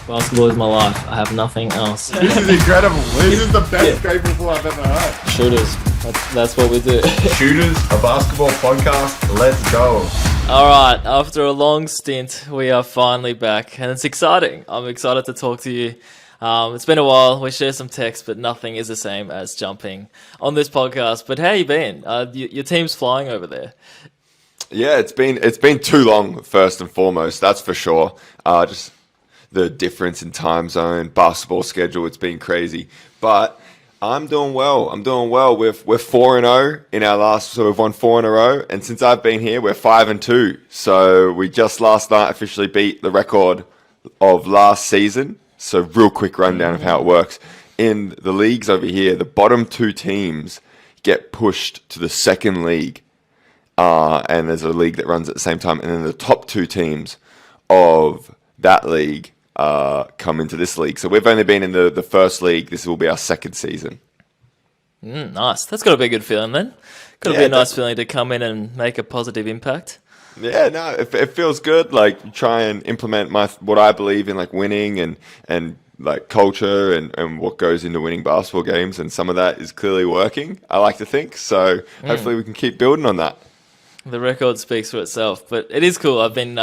Basketball is my life. I have nothing else. This is incredible. This is the best Grateful I've ever heard. Shooters. That's what we do. Shooters, a basketball podcast. Let's go. All right. After a long stint, we are finally back, and it's exciting. I'm excited to talk to you. It's been a while. We share some text, but nothing is the same as jumping on this podcast. But how you been? Your team's flying over there. Yeah, it's been too long. First and foremost, that's for sure. Just the difference in time zone, basketball schedule. It's been crazy, but I'm doing well. We're 4-0 in our last, so we've won 4 in a row. And since I've been here, we're 5-2. So we just last night officially beat the record of last season. So real quick rundown of how it works. In the leagues over here, the bottom 2 teams get pushed to the second league. And there's a league that runs at the same time. And then the top 2 teams of that league come into this league. So we've only been in the first league. This will be our second season. Nice. That's got to be a good feeling then. Got to be a nice feeling to come in and make a positive impact. Yeah, no, it feels good. Like try and implement what I believe in, like winning and like culture and what goes into winning basketball games. And some of that is clearly working, I like to think. So hopefully we can keep building on that. The record speaks for itself, but it is cool. I've been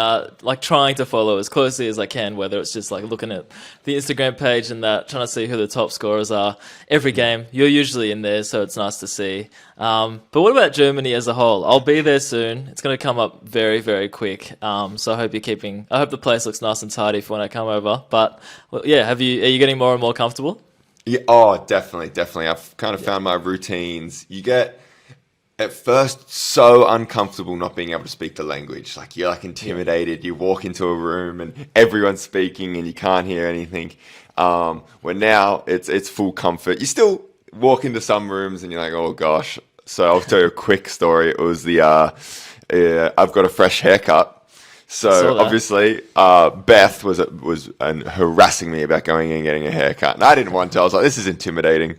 trying to follow as closely as I can, whether it's just like looking at the Instagram page and that, trying to see who the top scorers are every game. You're usually in there, so it's nice to see. But what about Germany as a whole? I'll be there soon. It's going to come up very, very quick. So I hope I hope the place looks nice and tidy for when I come over. But yeah, are you getting more and more comfortable? Yeah, definitely. I've kind of found my routines. You get at first so uncomfortable not being able to speak the language. Like you're like intimidated. You walk into a room and everyone's speaking and you can't hear anything. Where now it's full comfort. You still walk into some rooms and you're like, oh gosh. So I'll tell you a quick story. It was I've got a fresh haircut. So obviously Beth was harassing me about going and getting a haircut. And I didn't want to. I was like, this is intimidating.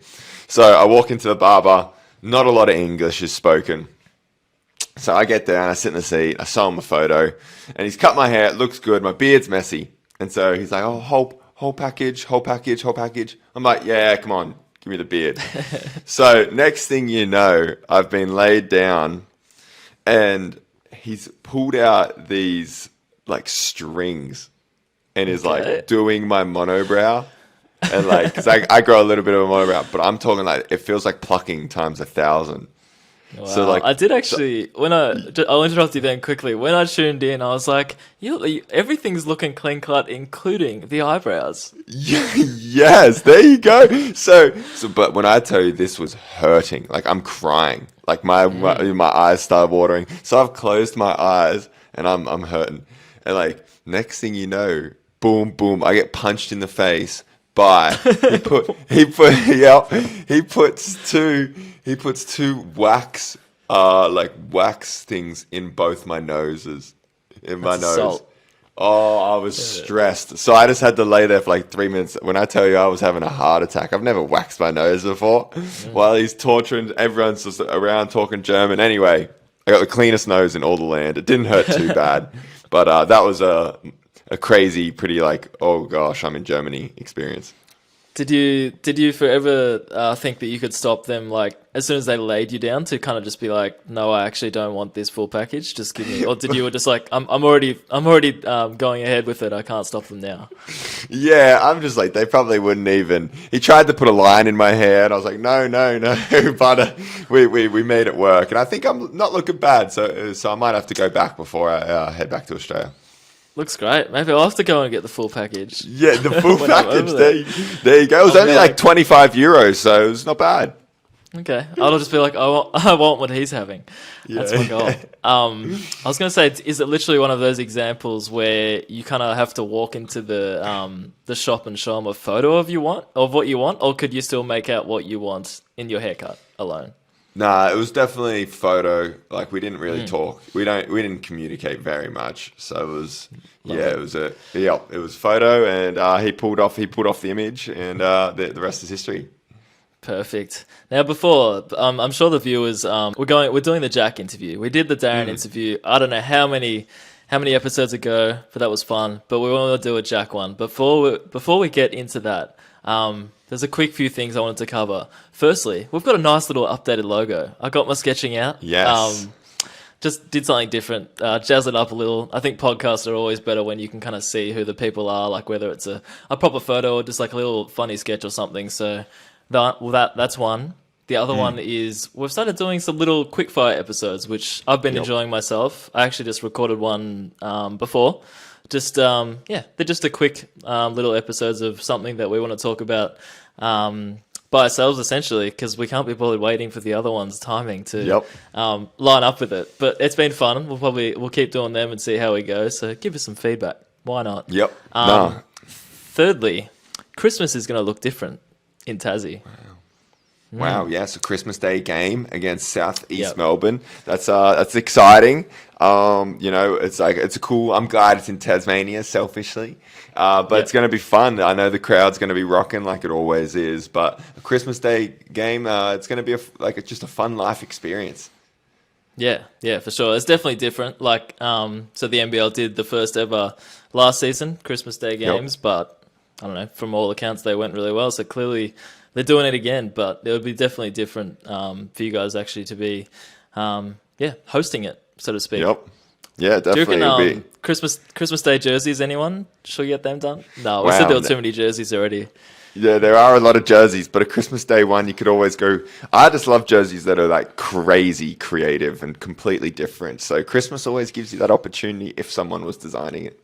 So I walk into the barber. Not a lot of English is spoken. So I get there and I sit in the seat. I show him a photo and he's cut my hair. It looks good. My beard's messy. And so he's like, oh, whole package. I'm like, yeah, come on, give me the beard. So next thing you know, I've been laid down and he's pulled out these like strings and is like doing my monobrow. And like, cause I grow a little bit of a monobrow, but I'm talking like, it feels like plucking times 1,000. Wow. So like, I did actually, I'll interrupt you then quickly. When I tuned in, I was like, everything's looking clean cut, including the eyebrows. Yes, there you go. So, but when I tell you this was hurting, like I'm crying, like my eyes started watering. So I've closed my eyes and I'm hurting. And like, next thing you know, boom, I get punched in the face. But he puts two wax things in both my noses. My nose. Salt. Oh, I was stressed. So I just had to lay there for like 3 minutes. When I tell you I was having a heart attack, I've never waxed my nose before. While he's torturing, everyone's just around talking German. Anyway, I got the cleanest nose in all the land. It didn't hurt too bad, but that was a crazy, pretty like, oh gosh, I'm in Germany experience. Did you forever think that you could stop them, like as soon as they laid you down, to kind of just be like, no, I actually don't want this full package, just give me, or did you just like, I'm already going ahead with it, I can't stop them now? Yeah, I'm just like, they probably wouldn't even. He tried to put a line in my hair and I was like, no, but we made it work, and I think I'm not looking bad, so I might have to go back before I head back to Australia. Looks great. Maybe I'll have to go and get the full package. Yeah, the full package. There you go. It was only like €25, so it's not bad. Okay. I'll just be like, I want what he's having. Yeah. That's my goal. I was going to say, is it literally one of those examples where you kind of have to walk into the shop and show them a photo of what you want, or could you still make out what you want in your haircut alone? Nah, it was definitely photo. Like we didn't really talk. We didn't communicate very much. So it was, it was photo, and he pulled off the image, and the rest is history. Perfect. Now, before I'm sure the viewers, we're doing the Jack interview. We did the Darren interview. I don't know how many how many episodes ago, but that was fun. But we want to do a Jack one. Before we get into that, there's a quick few things I wanted to cover. Firstly, we've got a nice little updated logo. I got my sketching out. Yes. Just did something different, jazz it up a little. I think podcasts are always better when you can kind of see who the people are, like whether it's a proper photo or just like a little funny sketch or something. So that's one. The other one is we've started doing some little quickfire episodes, which I've been enjoying myself. I actually just recorded one before. Just they're just a quick little episodes of something that we want to talk about by ourselves, essentially, because we can't be bothered waiting for the other one's timing to line up with it. But it's been fun. We'll keep doing them and see how we go. So give us some feedback. Why not? Yep. Thirdly, Christmas is going to look different in Tassie. Wow, yes, a Christmas Day game against Southeast Melbourne. That's exciting. It's a cool. I'm glad it's in Tasmania, selfishly, but it's going to be fun. I know the crowd's going to be rocking like it always is. But a Christmas Day game, it's going to be it's just a fun life experience. Yeah, for sure. It's definitely different. So the NBL did the first ever last season Christmas Day games, but I don't know. From all accounts, they went really well. So clearly, they're doing it again. But it would be definitely different for you guys actually to be, hosting it, so to speak. Yep. Yeah, definitely. Do you reckon, Christmas Day jerseys? Anyone? Should we get them done? No, we said there were too many jerseys already. Yeah, there are a lot of jerseys, but a Christmas Day one, you could always go. I just love jerseys that are like crazy creative and completely different. So Christmas always gives you that opportunity if someone was designing it.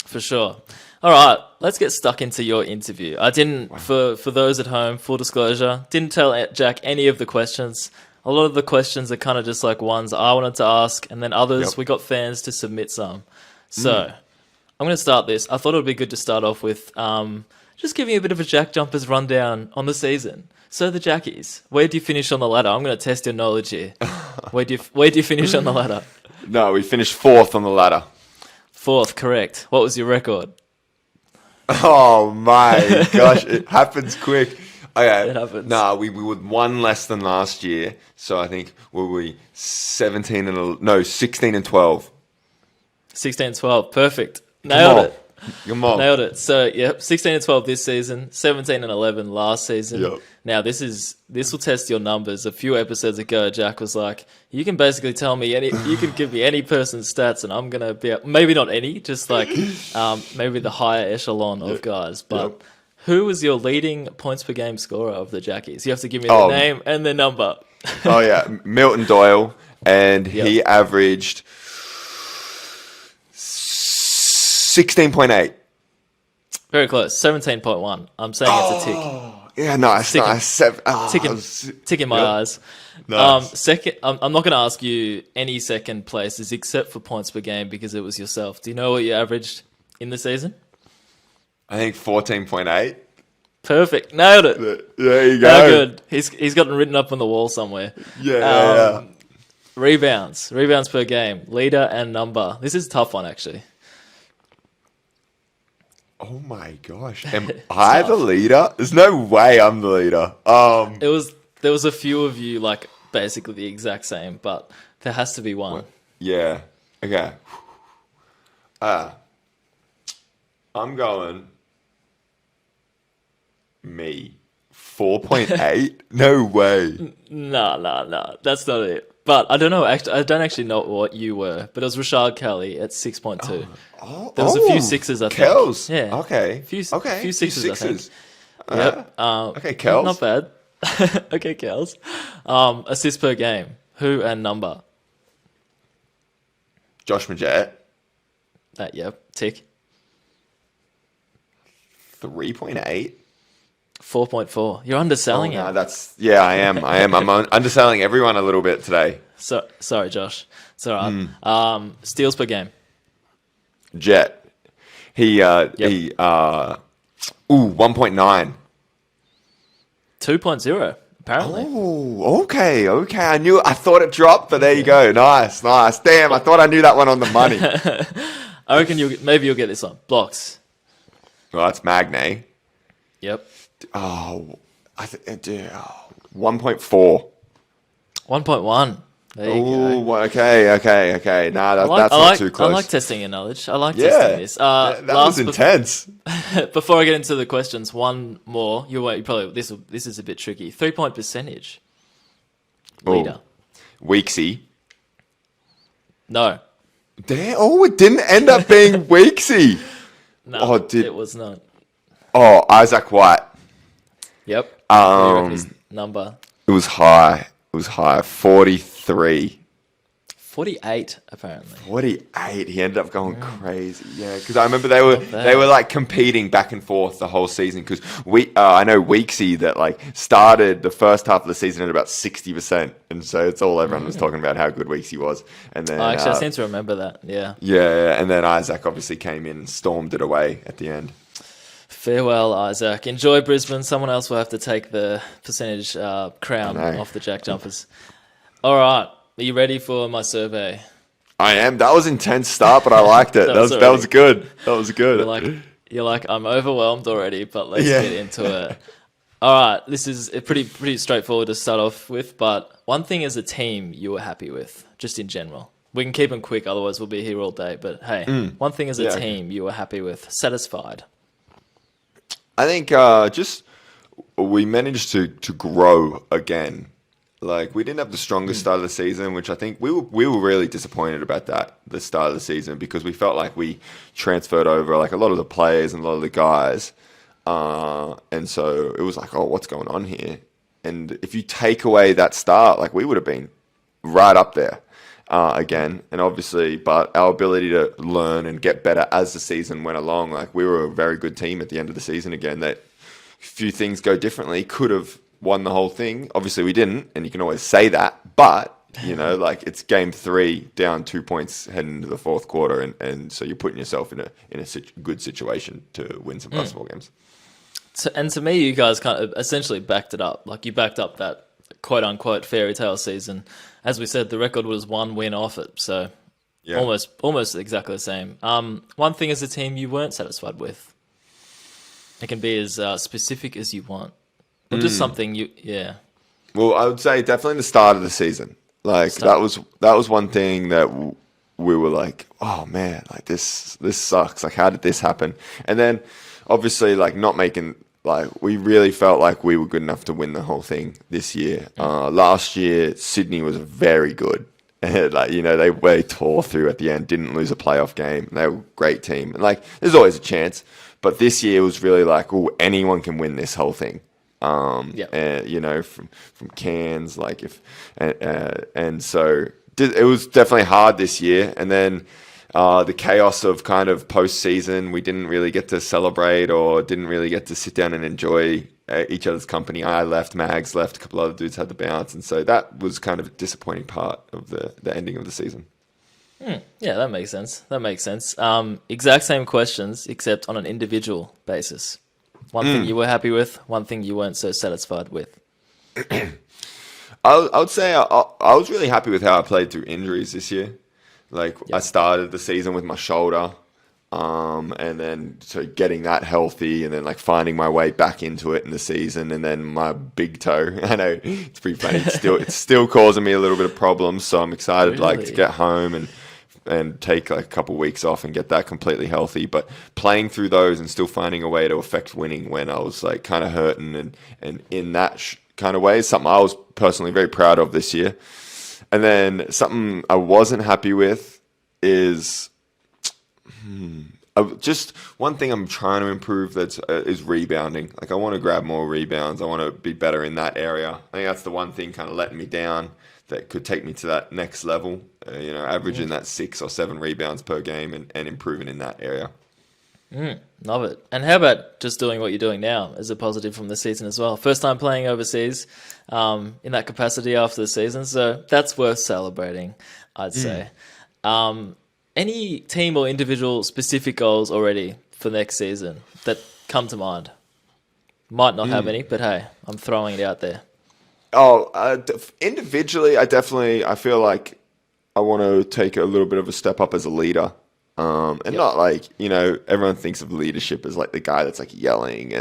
For sure. All right, let's get stuck into your interview. I didn't, for those at home, full disclosure, didn't tell Jack any of the questions. A lot of the questions are kind of just like ones I wanted to ask, and then others, we got fans to submit some. So I'm going to start this. I thought it would be good to start off with just giving you a bit of a Jack Jumpers rundown on the season. So the Jackies, where do you finish on the ladder? I'm going to test your knowledge here. Where do you finish on the ladder? No, we finished fourth on the ladder. Fourth, correct. What was your record? Oh my gosh, it happens quick. Okay. It happens. Nah, we were one less than last year, so I think were we 16 and 12. 16 and 12, perfect. Nailed it. Come on. Nailed it. So, 16 and 12 this season, 17 and 11 last season. Yep. Now, this will test your numbers. A few episodes ago, Jack was like, you can basically tell me you can give me any person's stats and I'm going to be, maybe not any, just like maybe the higher echelon of guys. But who was your leading points per game scorer of the Jackies? You have to give me the name and the number. Oh, yeah. Milton Doyle, and he averaged 16.8. Very close. 17.1. I'm saying it's a tick. Yeah, nice. Tick in my eyes. Nice. Second, I'm not going to ask you any second places except for points per game because it was yourself. Do you know what you averaged in the season? I think 14.8. Perfect. Nailed it. There you go. How good. He's got it written up on the wall somewhere. Yeah. Rebounds per game, leader and number. This is a tough one, actually. Oh my gosh. Am I the leader? There's no way I'm the leader. There was a few of you like basically the exact same, but there has to be one. Yeah. Okay. I'm going me. 4.8? No way. No. That's not it. But I don't know. Actually, I don't actually know what you were. But it was Rashad Kelly at 6.2. There was a few sixes, I think. Kells. Yeah. Okay. Few sixes, I think. Yep. Okay, Kells. Not bad. Okay, Kells. Assists per game. Who and number? Josh Majette. Tick. 3.8. 4.4. You're underselling it. No, I am. I'm underselling everyone a little bit today. So sorry, Josh. It's all right. Steals per game. Jet. He 1.9. 2.0, apparently. Oh, okay. I thought it dropped, but there you go. Nice. Damn, I thought I knew that one on the money. I reckon maybe you'll get this one. Blocks. Well, that's Magne. Yep. 1.4. 1.1. There you go. Oh, okay. Nah, that's not too close. I like testing your knowledge. I like Yeah, testing this. that was intense. Before I get into the questions, one more. You probably this is a bit tricky. 3-point percentage. Leader. Weeksy. No. Damn, it didn't end up being Weeksy. No, it was not. Oh, Isaac White. Yep. What do you reckon his number? It was high. 43. 48, apparently. 48. He ended up going crazy. Yeah, because I remember they were like competing back and forth the whole season. Because I know Weeksy that like started the first half of the season at about 60%, and so it's all everyone was talking about how good Weeksy was. And then Actually, I seem to remember that. Yeah. Yeah, and then Isaac obviously came in and stormed it away at the end. Farewell, Isaac. Enjoy Brisbane. Someone else will have to take the percentage crown off the Jack Jumpers. All right. Are you ready for my survey? I am. That was intense start, but I liked it. that was good. That was good. You're like, I'm overwhelmed already, but let's get into it. All right. This is pretty straightforward to start off with, but one thing as a team you were happy with, just in general. We can keep them quick, otherwise we'll be here all day. But hey, one thing as a team you were happy with, satisfied. I think just we managed to grow again. Like, we didn't have the strongest start of the season, which I think we were really disappointed about that, the start of the season, because we felt like we transferred over like a lot of the players and a lot of the guys. And so it was like, oh, what's going on here? And if you take away that start, like, we would have been right up there again. And obviously, but our ability to learn and get better as the season went along, like, we were a very good team at the end of the season again. That a few things go differently, could have won the whole thing. Obviously we didn't, and you can always say that, but you know, like, it's game 3 down 2 points heading into the fourth quarter, and so you're putting yourself in a good situation to win some basketball games. So, and to me, you guys kind of essentially backed it up. Like, you backed up that quote unquote fairy tale season. As we said, the record was 1 win off it, so almost exactly the same. One thing as a team you weren't satisfied with. It can be as specific as you want. Or just something Well, I would say definitely the start of the season. Like, that was one thing that we were like, oh man, like this sucks. Like, how did this happen? And then obviously, like, not making, like, we really felt like we were good enough to win the whole thing this year. Last year, Sydney was very good. And, like, you know, they tore through at the end, didn't lose a playoff game. They were a great team. And, like, there's always a chance. But this year was really like, oh, anyone can win this whole thing. And, you know, from Cairns, like, and so it was definitely hard this year. And then the chaos of kind of postseason, we didn't really get to celebrate or didn't really get to sit down and enjoy each other's company. I left, Mags left, a couple other dudes had to bounce, and so that was kind of a disappointing part of the ending of the season. Yeah, that makes sense. Exact same questions, except on an individual basis. One thing you were happy with, one thing you weren't so satisfied with. I would say I was really happy with how I played through injuries this year. Like, I started the season with my shoulder, and then so getting that healthy, and then like finding my way back into it in the season, and then my big toe. I know it's pretty funny. It's still causing me a little bit of problems. So I'm excited, like, to get home and take like a couple of weeks off and get that completely healthy. But playing through those and still finding a way to affect winning when I was like kind of hurting and in that kind of way is something I was personally very proud of this year. And then something I wasn't happy with is just one thing I'm trying to improve is rebounding. Like, I want to grab more rebounds. I want to be better in that area. I think that's the one thing kind of letting me down that could take me to that next level. You know, averaging that 6 or 7 rebounds per game and improving in that area. Love it. And how about just doing what you're doing now as a positive from the season as well? First time playing overseas in that capacity after the season, so that's worth celebrating, I'd say. Any team or individual specific goals already for next season that come to mind? Might not have any, but hey, I'm throwing it out there. Individually, I feel like I want to take a little bit of a step up as a leader. Not like, you know, everyone thinks of leadership as like the guy that's like yelling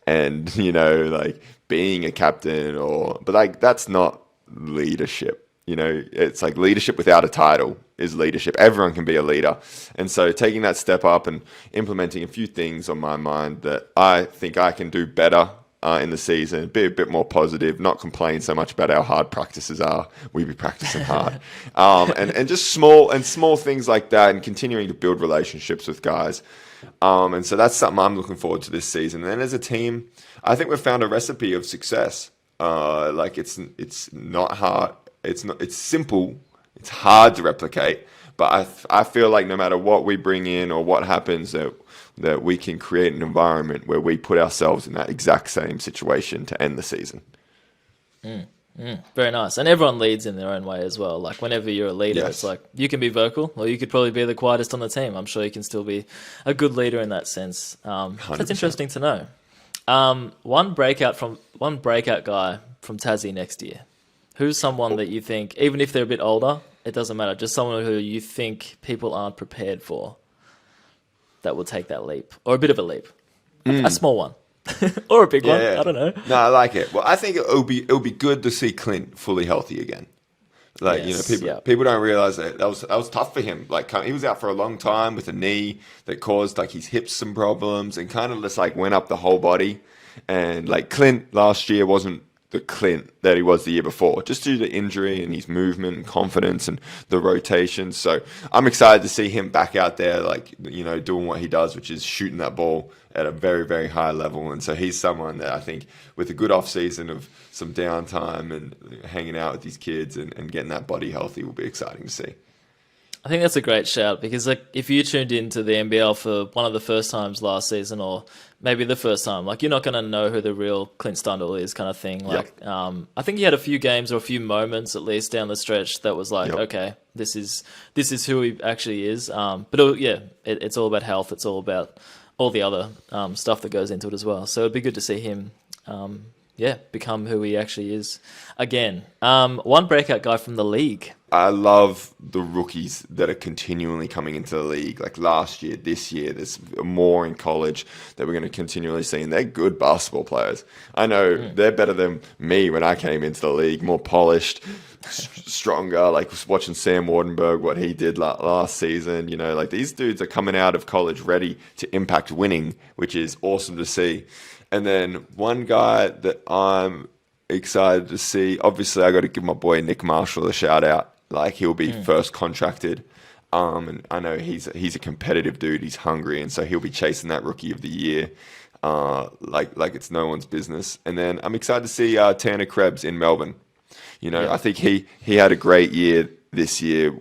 and you know, like being a captain but like, that's not leadership. it's like leadership without a title is leadership. Everyone can be a leader. And so taking that step up and implementing a few things on my mind that I think I can do better in the season, be a bit more positive, not complain so much about how hard practices are. We be practicing hard. And just small things like that, and continuing to build relationships with guys. And so that's something I'm looking forward to this season. And then as a team, I think we've found a recipe of success. It's not hard. It's simple. It's hard to replicate, but I feel like no matter what we bring in or what happens, that we can create an environment where we put ourselves in that exact same situation to end the season. Very nice. And everyone leads in their own way as well. Like whenever you're a leader, Yes. It's like you can be vocal, or you could probably be the quietest on the team. I'm sure you can still be a good leader in that sense. That's 100%. interesting to know. One breakout guy from Tassie next year. Who's someone that you think, even if they're a bit older, it doesn't matter, just someone who you think people aren't prepared for that will take that leap, or a bit of a leap, a small one, or a big one. Yeah. I don't know. No, I like it. Well, I think it'll be good to see Clint fully healthy again. Like, Yes, people don't realize that was tough for him. Like, he was out for a long time with a knee that caused like his hips some problems, and kind of just like went up the whole body. And like Clint last year wasn't the Clint that he was the year before, just due to injury and his movement and confidence and the rotation. So I'm excited to see him back out there, like, doing what he does, which is shooting that ball at a very, very high level. And so he's someone that I think, with a good off season of some downtime and hanging out with these kids and getting that body healthy, will be exciting to see. I think that's a great shout, because like if you tuned into the NBL for one of the first times last season, or maybe the first time, like you're not going to know who the real Clint Stundle is, kind of thing. Like, I think he had a few games or a few moments at least down the stretch that was like, okay, this is who he actually is. It's all about health. It's all about all the other stuff that goes into it as well. So it'd be good to see him, become who he actually is again. One breakout guy from the league. I love the rookies that are continually coming into the league. Like last year, this year, there's more in college that we're going to continually see, and they're good basketball players. I know they're better than me when I came into the league, more polished, stronger. Like watching Sam Wardenberg, what he did last season. Like these dudes are coming out of college ready to impact winning, which is awesome to see. And then one guy that I'm excited to see, obviously I got to give my boy Nick Marshall a shout out. Like he'll be first contracted. And I know he's a competitive dude. He's hungry, and so he'll be chasing that Rookie of the Year, like it's no one's business. And then I'm excited to see Tanner Krebs in Melbourne. I think he had a great year this year.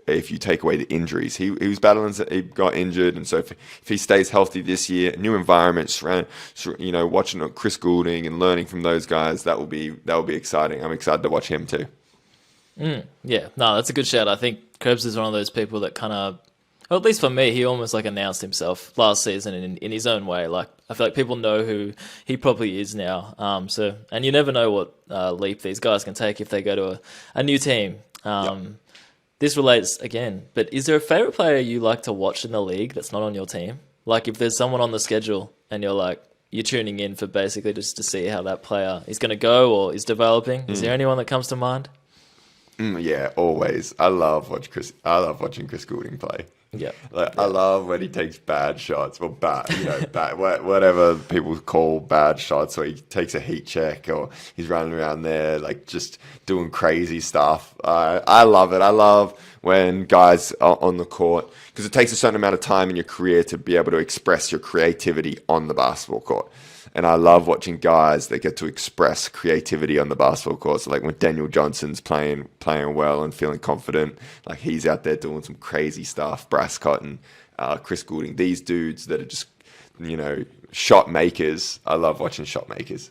If you take away the injuries, he was battling. He got injured, and so if he stays healthy this year, new environments, watching Chris Goulding and learning from those guys, that will be exciting. I'm excited to watch him too. Yeah, no, that's a good shout. I think Krebs is one of those people that kind of, well, at least for me, he almost like announced himself last season in his own way. Like I feel like people know who he probably is now. And you never know what leap these guys can take if they go to a new team. This relates again, but is there a favorite player you like to watch in the league that's not on your team? Like if there's someone on the schedule and you're tuning in for basically just to see how that player is going to go or is developing. Is there anyone that comes to mind? Yeah, always. I love watching Chris Goulding play. Yeah. I love when he takes bad shots. Well, whatever people call bad shots, or he takes a heat check, or he's running around there like just doing crazy stuff. I love it. I love when guys are on the court, because it takes a certain amount of time in your career to be able to express your creativity on the basketball court. And I love watching guys that get to express creativity on the basketball court. So like when Daniel Johnson's playing well and feeling confident, like he's out there doing some crazy stuff. Brass Cotton, Chris Goulding, these dudes that are just, shot makers. I love watching shot makers.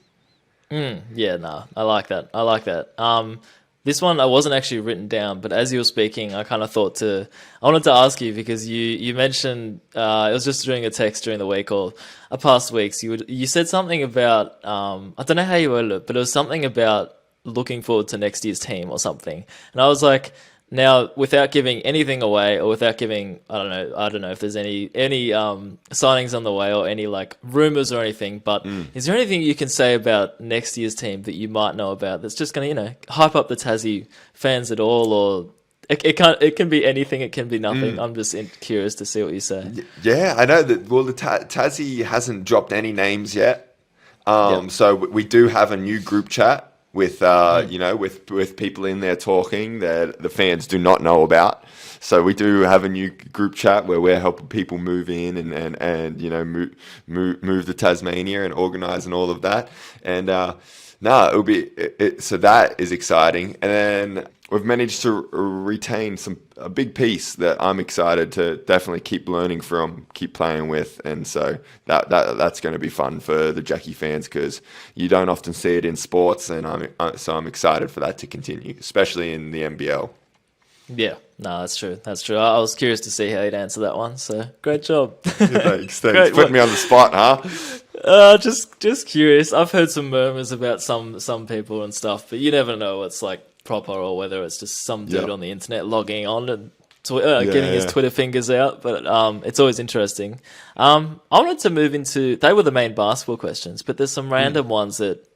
Yeah, no, I like that. This one I wasn't actually written down, but as you were speaking, I kind of I wanted to ask you, because you mentioned, it was just during a text during the week or past weeks, you said something about, I don't know how you worded it, but it was something about looking forward to next year's team or something. And I was like, Now, without giving anything away, or without giving, I don't know if there's any signings on the way or any like rumors or anything. But is there anything you can say about next year's team that you might know about that's just going to hype up the Tassie fans at all, or it can be anything, it can be nothing. I'm just curious to see what you say. Yeah, I know that. Well, the Tassie hasn't dropped any names yet. Yep. So we do have a new group chat with with people in there talking that the fans do not know about. So we do have a new group chat where we're helping people move in and move to Tasmania and organise and all of that. And it'll be so that is exciting. And then we've managed to retain a big piece that I'm excited to definitely keep learning from, keep playing with, and so that's going to be fun for the Jackie fans because you don't often see it in sports, and I'm excited for that to continue, especially in the NBL. Yeah, no, that's true. That's true. I was curious to see how you'd answer that one. So great job. Thanks. Great Put me on the spot, huh? Just curious. I've heard some murmurs about some people and stuff, but you never know what's like proper or whether it's just some dude on the internet logging on and getting his Twitter fingers out. But it's always interesting. I wanted to move into, they were the main basketball questions, but there's some random ones that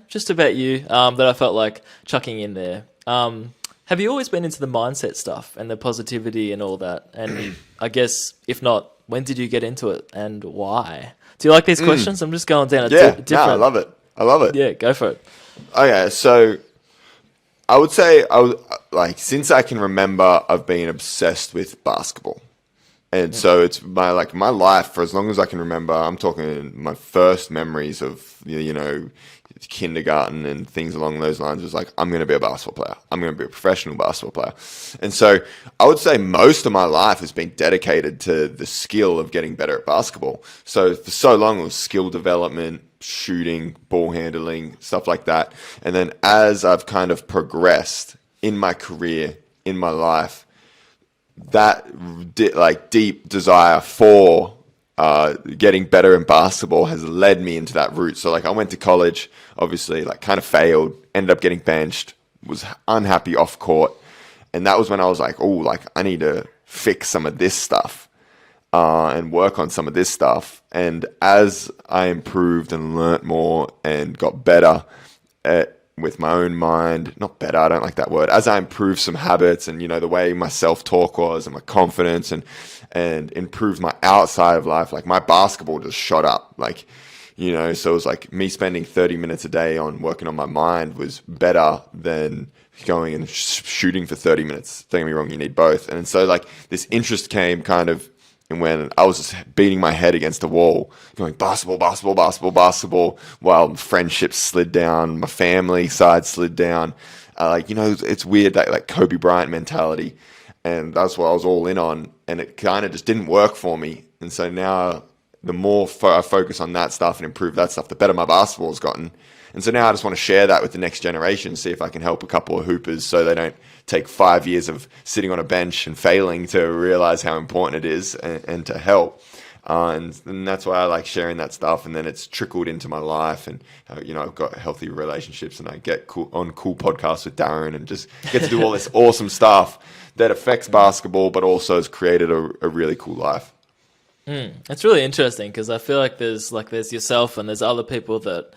just about you that I felt like chucking in there. Have you always been into the mindset stuff and the positivity and all that? And I guess if not, when did you get into it and why? Do you like these questions? I'm just going down a different. I love it. Yeah, go for it. Okay, so I would say since I can remember, I've been obsessed with basketball, and so it's my life for as long as I can remember. I'm talking my first memories of kindergarten and things along those lines was like, I'm going to be a basketball player. I'm going to be a professional basketball player. And so I would say most of my life has been dedicated to the skill of getting better at basketball. So for so long, it was skill development, shooting, ball handling, stuff like that. And then as I've kind of progressed in my career, in my life, that deep desire for getting better in basketball has led me into that route. So I went to college, obviously kind of failed, ended up getting benched, was unhappy off court. And that was when I was like, I need to fix some of this stuff and work on some of this stuff. And as I improved and learnt more and got better with my own mind, not better, I don't like that word, as I improved some habits and, the way my self-talk was and my confidence and improved my outside of life, my basketball just shot up. So it was like me spending 30 minutes a day on working on my mind was better than going and shooting for 30 minutes. Don't get me wrong, you need both. And so this interest came kind of, and when I was just beating my head against the wall, going basketball, while friendships slid down, my family side slid down. It's weird, that Kobe Bryant mentality. And that's what I was all in on. And it kind of just didn't work for me. And so now the more I focus on that stuff and improve that stuff, the better my basketball's gotten. And so now I just want to share that with the next generation, see if I can help a couple of hoopers so they don't take 5 years of sitting on a bench and failing to realize how important it is and to help. And that's why I like sharing that stuff. And then it's trickled into my life. And, I've got healthy relationships and I get on cool podcasts with Darren and just get to do all this awesome stuff that affects basketball, but also has created a really cool life. It's really interesting because I feel like there's yourself and there's other people that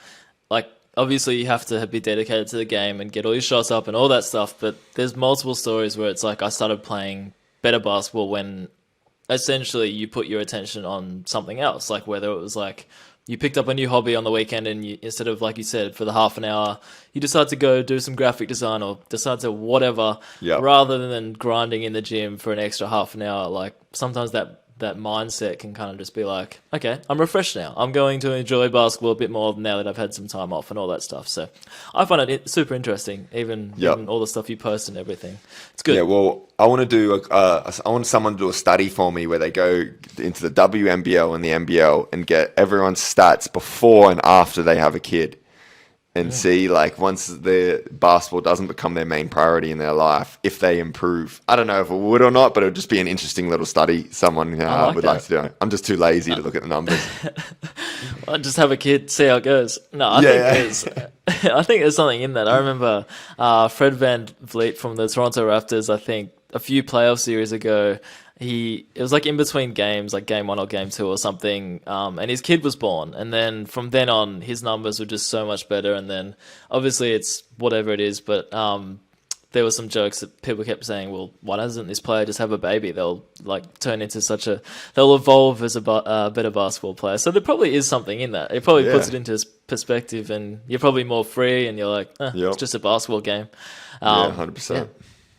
obviously you have to be dedicated to the game and get all your shots up and all that stuff. But there's multiple stories where it's I started playing better basketball when essentially you put your attention on something else, whether it was you picked up a new hobby on the weekend and instead of, like you said, for the half an hour, you decide to go do some graphic design or decide to whatever, rather than grinding in the gym for an extra half an hour. Sometimes that mindset can kind of just be okay, I'm refreshed now. I'm going to enjoy basketball a bit more now that I've had some time off and all that stuff. So I find it super interesting, even all the stuff you post and everything. It's good. Yeah, well, I want to do I want someone to do a study for me where they go into the WNBL and the NBL and get everyone's stats before and after they have a kid. And see, once the basketball doesn't become their main priority in their life, if they improve. I don't know if it would or not, but it would just be an interesting little study someone would like to do. I'm just too lazy to look at the numbers. Well, just have a kid, see how it goes. No, I think there's, I think there's something in that. I remember Fred Van Vliet from the Toronto Raptors. I think a few playoff series ago, it was like in between games, like game 1 or game 2 or something, and his kid was born. And then from then on, his numbers were just so much better. And then obviously it's whatever it is, but there were some jokes that people kept saying, well, why doesn't this player just have a baby? They'll like turn into they'll evolve as a better basketball player. So there probably is something in that. It probably puts it into perspective, and you're probably more free, and you're like, it's just a basketball game. 100%. Yeah,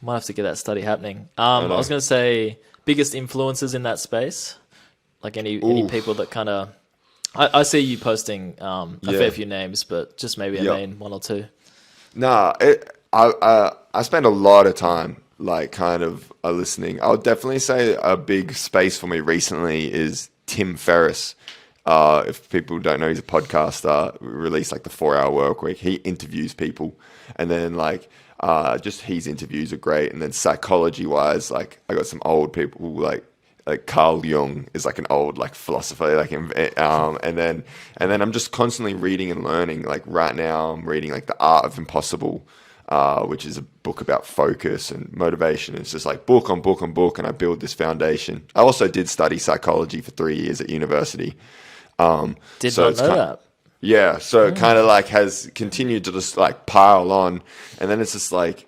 might have to get that study happening. I was going to say biggest influences in that space, like any people that kind of, I see you posting a fair few names, but just maybe a main one or two. Nah, I spend a lot of time like kind of listening. I would definitely say a big space for me recently is Tim Ferriss. If people don't know, he's a podcaster. Released like the 4-Hour Work Week. He interviews people, and then like just his interviews are great. And then psychology wise, like I got some old people like Carl Jung is like an old like philosopher, like and then I'm just constantly reading and learning. Like right now, I'm reading like The Art of Impossible. Which is a book about focus and motivation. It's just like book on book on book, and I build this foundation. I also did study psychology for 3 years at university. Did not know that. Yeah, so it kind of like has continued to just like pile on, and then it's just like,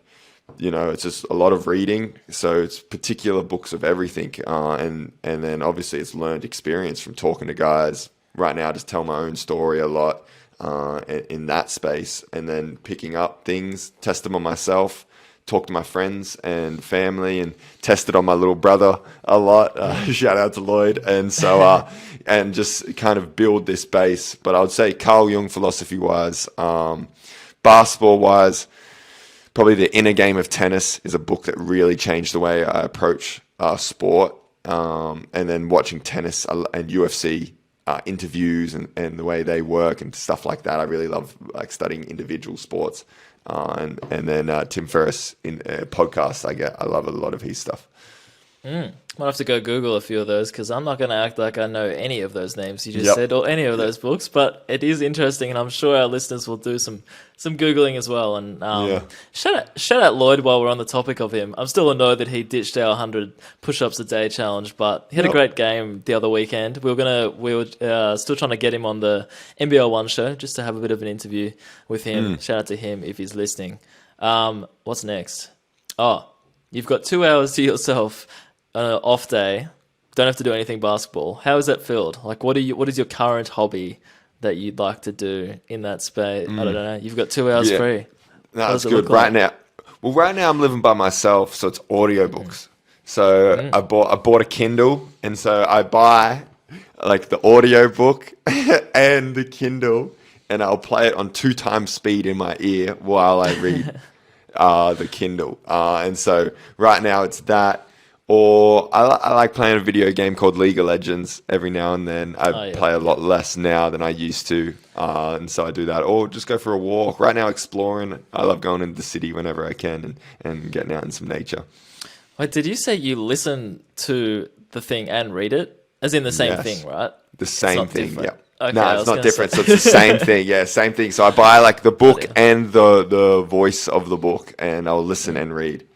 it's just a lot of reading. So it's particular books of everything, and then obviously it's learned experience from talking to guys. Right now, I just tell my own story a lot. In that space, and then picking up things, test them on myself, talk to my friends and family, and test it on my little brother a lot. Shout out to Lloyd. And so, and just kind of build this base. But I would say Carl Jung philosophy wise, basketball wise, probably The Inner Game of Tennis is a book that really changed the way I approach sport. And then watching tennis and UFC interviews and the way they work and stuff like that. I really love like studying individual sports. And then Tim Ferriss in podcasts, I love a lot of his stuff. Might have to go Google a few of those, because I'm not going to act like I know any of those names you just said or any of those books, but it is interesting, and I'm sure our listeners will do some Googling as well. And shout out Lloyd while we're on the topic of him. I'm still annoyed that he ditched our 100 push-ups a day challenge, but he had a great game the other weekend. We were still trying to get him on the NBL One show just to have a bit of an interview with him. Shout out to him if he's listening. What's next? You've got 2 hours to yourself. Off day, don't have to do anything basketball. How is that filled? Like, what is your current hobby that you'd like to do in that space? I don't know. You've got 2 hours free. No, that's good. Right now I'm living by myself, so it's audiobooks. So I bought a Kindle, and so I buy like the audiobook and the Kindle, and I'll play it on 2 times speed in my ear while I read the Kindle. And so right now it's that. Or I like playing a video game called League of Legends every now and then. I play a lot less now than I used to, and so I do that. Or just go for a walk. Right now, exploring. I love going into the city whenever I can and getting out in some nature. Wait, did you say you listen to the thing and read it? As in the same thing, right? The same thing, yeah. Okay, no, it's not different. So it's the same thing. Yeah, same thing. So I buy like the book and the voice of the book, and I'll listen and read.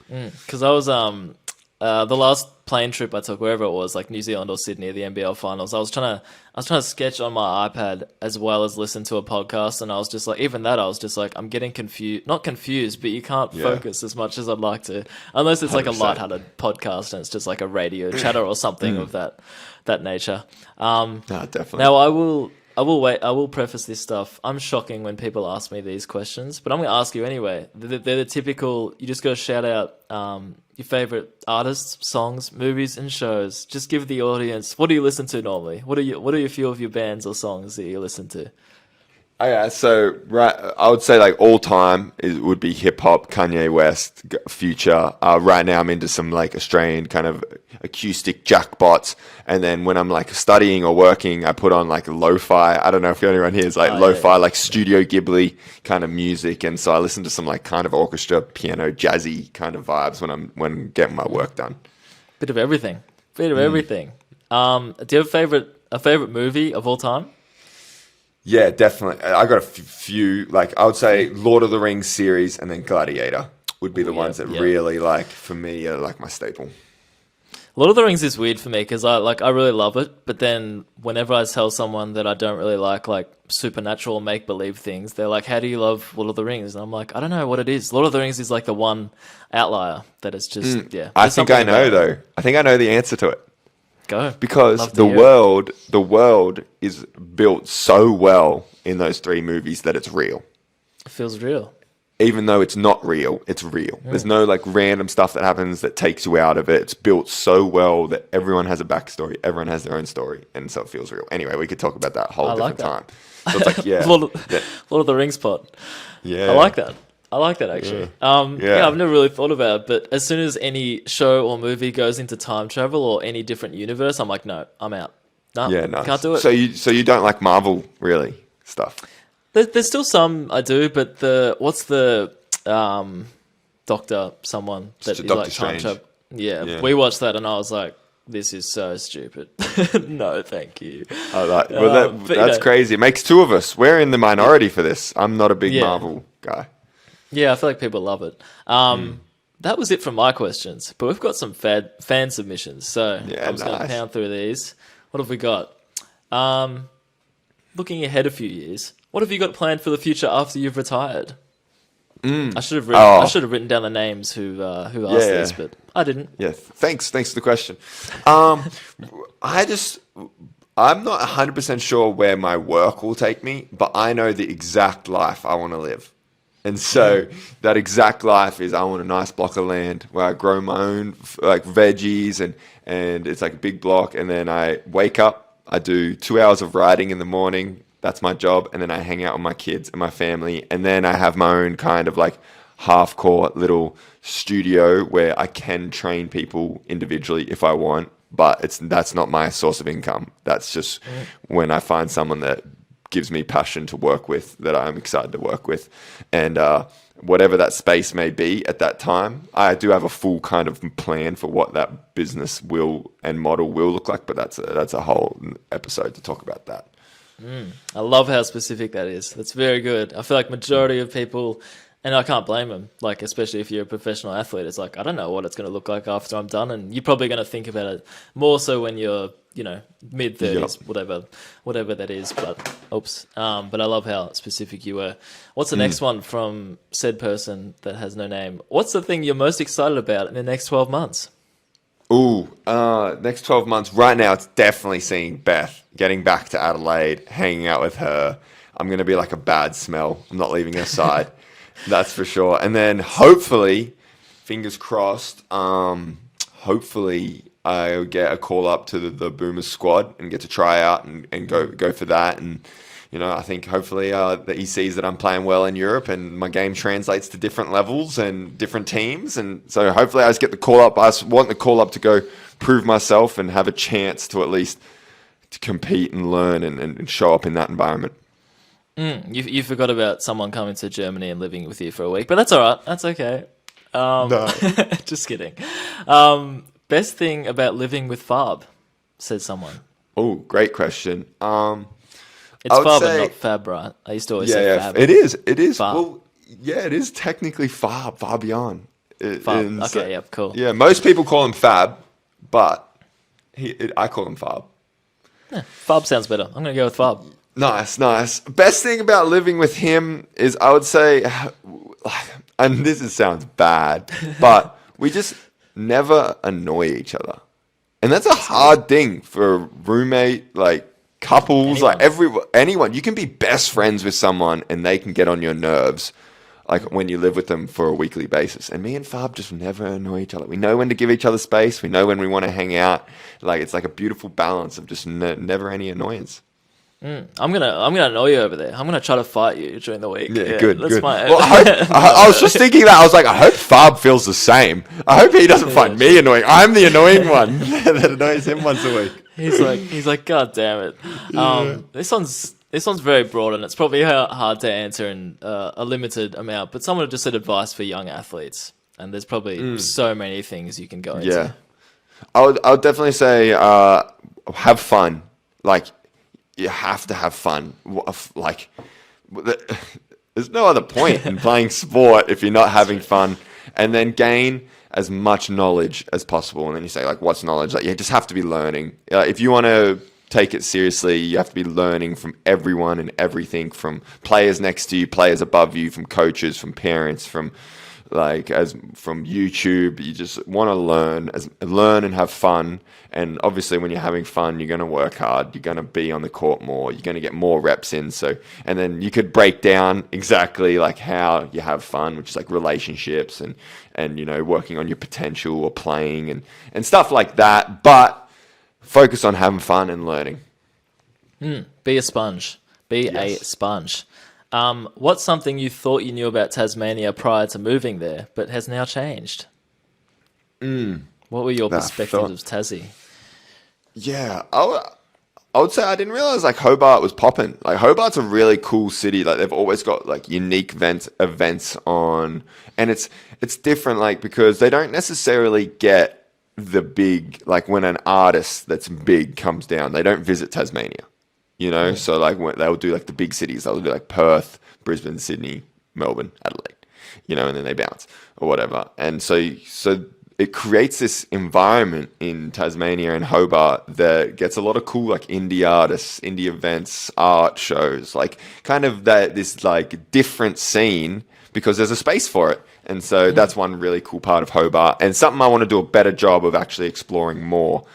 Because I was the last plane trip I took, wherever it was, like New Zealand or Sydney, the NBL finals, I was trying to sketch on my iPad as well as listen to a podcast, and I was just like, even that, I was just like, I'm getting not confused, but you can't focus as much as I'd like to, unless it's 100%. Like a lighthearted podcast and it's just like a radio chatter or something of that nature. No, definitely. Now I will preface this stuff. I'm shocking when people ask me these questions, but I'm going to ask you anyway. They're the typical, you just got to shout out your favorite artists, songs, movies, and shows. Just give the audience, what do you listen to normally? What are a few of your bands or songs that you listen to? Yeah, so I would say like all time would be hip hop, Kanye West, Future. Right now I'm into some like Australian kind of acoustic jackpots, and then when I'm like studying or working, I put on like lo-fi. I don't know if anyone here is like lo-fi, like Studio Ghibli kind of music, and so I listen to some like kind of orchestra, piano, jazzy kind of vibes when getting my work done. Bit of everything. Do you have a favorite favorite movie of all time? Yeah, definitely. I got a few. Like I would say, Lord of the Rings series, and then Gladiator would be the ones that really like for me are like my staple. Lord of the Rings is weird for me because I really love it, but then whenever I tell someone that I don't really like supernatural make believe things, they're like, "How do you love Lord of the Rings?" And I'm like, "I don't know what it is. Lord of the Rings is like the one outlier that is just I think I know though. I think I know the answer to it. Go Because the world is built so well in those three movies that it's real. It feels real. Even though it's not real, it's real. There's no like random stuff that happens that takes you out of it. It's built so well that everyone has a backstory. Everyone has their own story. And so it feels real. Anyway, we could talk about that whole different time. So it's like, yeah. Lord of the Rings pod. Yeah. I like that. I like that actually. Yeah, I've never really thought about it, but as soon as any show or movie goes into time travel or any different universe, I'm like, no, I'm out. No, nice. Can't do it. So you don't like Marvel really stuff? There's still some I do, but what's the Doctor someone that is like time travel? Yeah, we watched that and I was like, this is so stupid. No, thank you. That's crazy. It makes two of us. We're in the minority for this. I'm not a big Marvel guy. Yeah, I feel like people love it. That was it for my questions, but we've got some fan submissions, so I'm just going to pound through these. What have we got? Looking ahead a few years, what have you got planned for the future after you've retired? I should have written down the names who asked this, but I didn't. Yeah, thanks for the question. I'm not 100% sure where my work will take me, but I know the exact life I want to live. And so that exact life is I want a nice block of land where I grow my own like veggies and it's like a big block. And then I wake up, I do 2 hours of writing in the morning. That's my job. And then I hang out with my kids and my family. And then I have my own kind of like half-court little studio where I can train people individually if I want. But that's not my source of income. That's just when I find someone that gives me passion to work with, that I'm excited to work with. And whatever that space may be at that time, I do have a full kind of plan for what that business will and model will look like, but that's a whole episode to talk about that. I love how specific that is. That's very good. I feel like majority of people, and I can't blame them, like especially if you're a professional athlete, it's like, I don't know what it's going to look like after I'm done. And you're probably going to think about it more so when you're, mid-30s, whatever that is. But but I love how specific you were. What's the next one from said person that has no name? What's the thing you're most excited about in the next 12 months? Next 12 months. Right now, it's definitely seeing Beth, getting back to Adelaide, hanging out with her. I'm going to be like a bad smell. I'm not leaving her side. That's for sure. And then hopefully, fingers crossed, hopefully I'll get a call up to the Boomers squad and get to try out and go for that. And, I think hopefully that he sees that I'm playing well in Europe and my game translates to different levels and different teams. And so hopefully I just get the call up. I just want the call up to go prove myself and have a chance to at least to compete and learn and show up in that environment. You forgot about someone coming to Germany and living with you for a week, but that's all right. That's okay. No. Just kidding. Best thing about living with Farb, said someone. Oh, great question. It's Farb and not Fab, right? I used to always say Fab. It is. Farb. Well, yeah, it is technically Farb, Fabian. Fab. Okay, yeah, cool. Yeah, most people call him Fab, but I call him Farb. Yeah, Farb sounds better. I'm going to go with Farb. Nice. Best thing about living with him is I would say, and sounds bad, but we just never annoy each other. And that's a hard thing for a roommate, like couples, anyone. You can be best friends with someone and they can get on your nerves, like when you live with them for a weekly basis. And me and Fab just never annoy each other. We know when to give each other space. We know when we want to hang out. Like it's like a beautiful balance of just never any annoyance. I'm gonna annoy you over there. I'm gonna try to fight you during the week. Yeah, good. Well, I was just thinking that. I was like, I hope Fab feels the same. I hope he doesn't find me annoying. I'm the annoying one that annoys him once a week. He's like, God damn it. Yeah. This one's very broad and it's probably hard to answer in a limited amount. But someone just said advice for young athletes, and there's probably so many things you can go into. Yeah, I would definitely say have fun. like you have to have fun. Like there's no other point in playing sport if you're not having fun, and then gain as much knowledge as possible. And then you say, like, what's knowledge? Like, you just have to be learning. If you want to take it seriously, you have to be learning from everyone and everything, from players next to you, players above you, from coaches, from parents, from from YouTube. You just want to learn and have fun. And obviously when you're having fun, you're going to work hard, you're going to be on the court more, you're going to get more reps in. So, and then you could break down exactly like how you have fun, which is like relationships and you know, working on your potential or playing and stuff like that. But focus on having fun and learning. Be a sponge. Be a sponge. What's something you thought you knew about Tasmania prior to moving there, but has now changed? What were your perspectives of Tassie? Yeah, I would say I didn't realize like Hobart was popping. Like Hobart's a really cool city. Like they've always got like unique events on, and it's different. Like because they don't necessarily get the big, like when an artist that's big comes down, they don't visit Tasmania. You know, so like they'll do like the big cities, they'll do like Perth, Brisbane, Sydney, Melbourne, Adelaide, you know, and then they bounce or whatever. And so it creates this environment in Tasmania and Hobart that gets a lot of cool like indie artists, indie events, art shows, like kind of this like different scene because there's a space for it. And so that's one really cool part of Hobart and something I want to do a better job of actually exploring more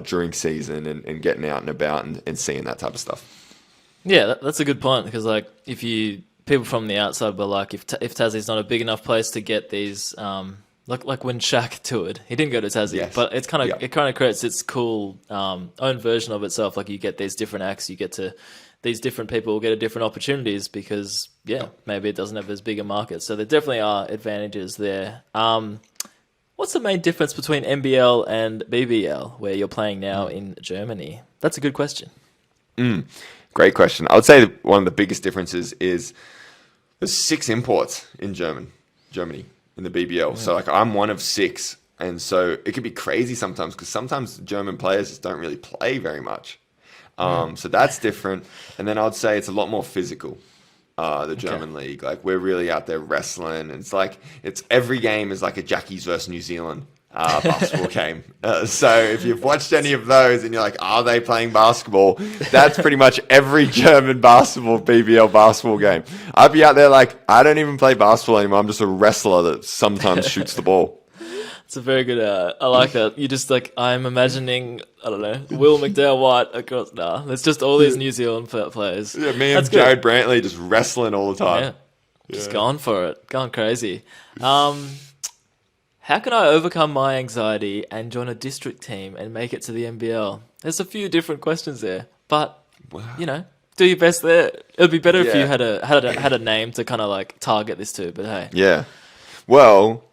during season and getting out and about and seeing that type of stuff. Yeah, that's a good point because like if people from the outside were like if Tassie's not a big enough place to get these like when Shaq toured, he didn't go to Tassie, but it's kind of it kind of creates its cool own version of itself. Like you get these different acts, you get to these different people get different opportunities because maybe it doesn't have as big a market. So there definitely are advantages there. What's the main difference between NBL and BBL, where you're playing now in Germany? That's a good question. Great question. I would say that one of the biggest differences is there's 6 imports in Germany in the BBL. So like I'm one of 6, and so it can be crazy sometimes because sometimes German players just don't really play very much. So that's different. And then I'd say it's a lot more physical. The German league, like we're really out there wrestling, and it's like every game is like a Jackies versus New Zealand basketball game. So if you've watched any of those and you're like, are they playing basketball? That's pretty much every German BBL basketball game. I'd be out there like, I don't even play basketball anymore. I'm just a wrestler that sometimes shoots the ball. It's a very good. I like that. You just like I'm imagining. I don't know. Will McDowell White across. Nah, there's just all these New Zealand players. Yeah, me and Jared Brantley just wrestling all the time. Just going for it, going crazy. How can I overcome my anxiety and join a district team and make it to the NBL? There's a few different questions there, but you know, do your best there. It'd be better if you had a name to kind of like target this to. But hey, well.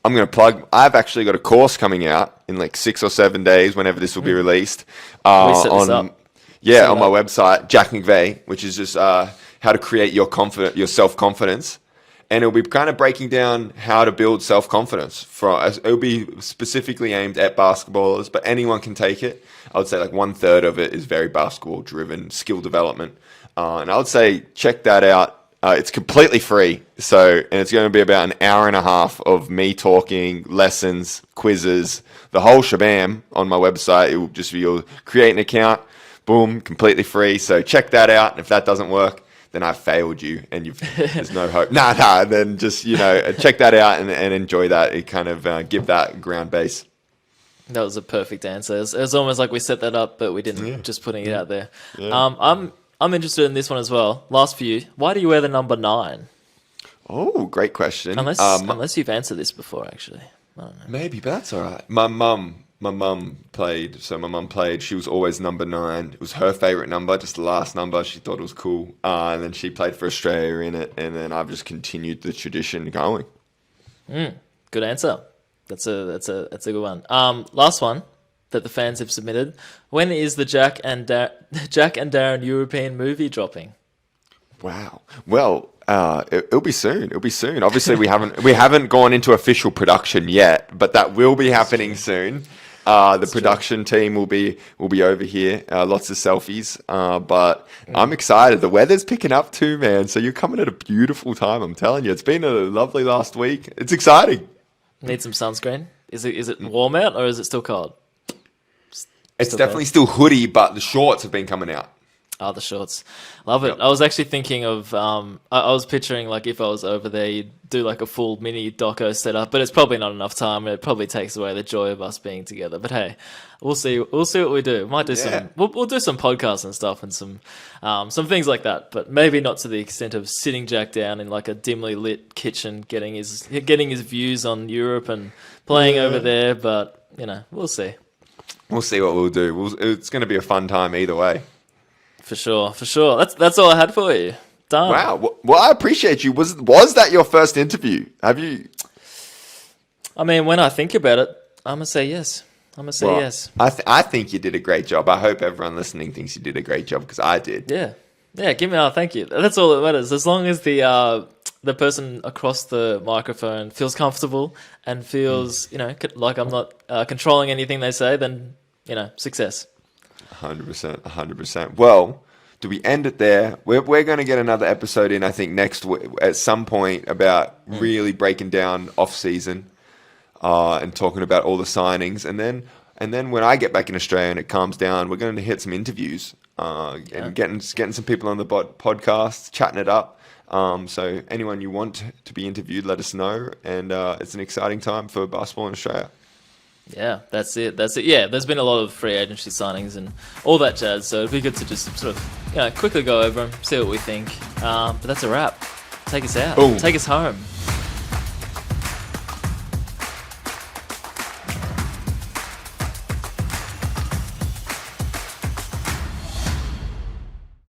I'm going to plug. I've actually got a course coming out in like 6 or 7 days, whenever this will be released. On my website, Jack McVeigh, which is just how to create your self-confidence, and it'll be kind of breaking down how to build self-confidence. It'll be specifically aimed at basketballers, but anyone can take it. I would say like 1/3 of it is very basketball-driven skill development, and I would say check that out. It's completely free, and it's going to be about an hour and a half of me talking, lessons, quizzes, the whole shabam on my website. It will just be you'll create an account, boom, completely free. So check that out. And if that doesn't work, then I've failed you, and there's no hope. Then just check that out and enjoy that. It kind of give that ground base. That was a perfect answer. It was almost like we set that up, but we didn't. Just putting it out there. Yeah. I'm interested in this one as well. Last few. Why do you wear the number 9? Oh, great question. Unless you've answered this before, actually. I don't know. Maybe, but that's all right. My mum played. So my mum played. She was always number 9. It was her favorite number, just the last number. She thought it was cool. And then she played for Australia in it. And then I've just continued the tradition going. Good answer. That's a good one. Last one that the fans have submitted. When is the Jack and Darren European movie dropping? Wow. Well, it'll be soon. Obviously, we haven't gone into official production yet, but that will be happening soon. The production team will be over here. Lots of selfies. But I'm excited. The weather's picking up too, man. So you're coming at a beautiful time. I'm telling you, it's been a lovely last week. It's exciting. Need some sunscreen. Is it warm out or is it still cold? It's definitely still hoodie, but the shorts have been coming out. Oh, the shorts. Love it. Yep. I was actually thinking of, I was picturing like if I was over there, you'd do like a full mini doco setup, but it's probably not enough time. And it probably takes away the joy of us being together. But hey, we'll see. We'll see what we do. Might do some. We'll do some podcasts and stuff and some things like that. But maybe not to the extent of sitting Jack down in like a dimly lit kitchen, getting his views on Europe and playing over there. But we'll see. We'll see what we'll do. It's going to be a fun time either way. For sure. That's all I had for you. Done. Wow. Well, I appreciate you. Was that your first interview? Have you? I mean, when I think about it, I'm gonna say yes. Yes. I think you did a great job. I hope everyone listening thinks you did a great job because I did. Yeah. Give me. Thank you. That's all that matters. As long as the person across the microphone feels comfortable and feels like I'm not controlling anything they say, then success. 100%. Well, do we end it there? We're going to get another episode in, I think, next week at some point about really breaking down off season and talking about all the signings, and then when I get back in Australia and it calms down, we're going to hit some interviews and getting some people on the podcast, chatting it up. So anyone you want to be interviewed, let us know, and it's an exciting time for basketball in Australia. Yeah, that's it. Yeah, there's been a lot of free agency signings and all that jazz, so it'd be good to just sort of quickly go over them, see what we think. But that's a wrap. Take us out. Boom. Take us home.